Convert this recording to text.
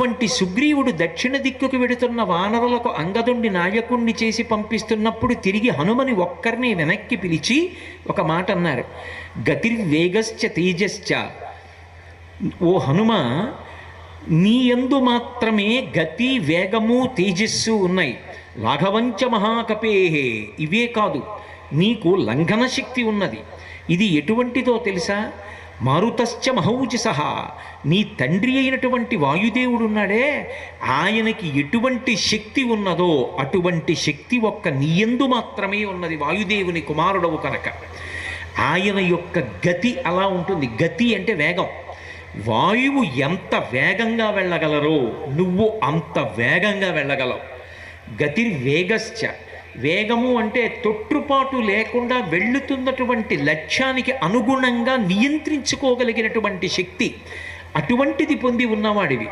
అటువంటి సుగ్రీవుడు దక్షిణ దిక్కుకు వెడుతున్న వానరులకు అంగదుండి నాయకుణ్ణి చేసి పంపిస్తున్నప్పుడు తిరిగి హనుమని ఒక్కరిని వెనక్కి పిలిచి ఒక మాట అన్నారు. గతిర్వేగశ్చ తేజశ్చ, ఓ హనుమ, నీ యందు మాత్రమే గతి, వేగము, తేజస్సు ఉన్నాయి. లాఘవంచ మహాకపేహే, ఇవే కాదు, నీకు లంఘన శక్తి ఉన్నది. ఇది ఎటువంటిదో తెలుసా? మారుతశ్చ మహౌజసః, నీ తండ్రి అయినటువంటి వాయుదేవుడున్నాడే, ఆయనకి ఎటువంటి శక్తి ఉన్నదో అటువంటి శక్తి ఒక్క నీయందు మాత్రమే ఉన్నది, వాయుదేవుని కుమారుడవు కనుక. ఆయన యొక్క గతి అలా ఉంటుంది. గతి అంటే వేగం. వాయువు ఎంత వేగంగా వెళ్ళగలరో నువ్వు అంత వేగంగా వెళ్ళగలవు. గతిర్వేగశ్చ, వేగము అంటే తొట్టుపాటు లేకుండా వెళ్ళుతున్నటువంటి లక్ష్యానికి అనుగుణంగా నియంత్రించుకోగలిగినటువంటి శక్తి, అటువంటిది పొంది ఉన్నవాడివి.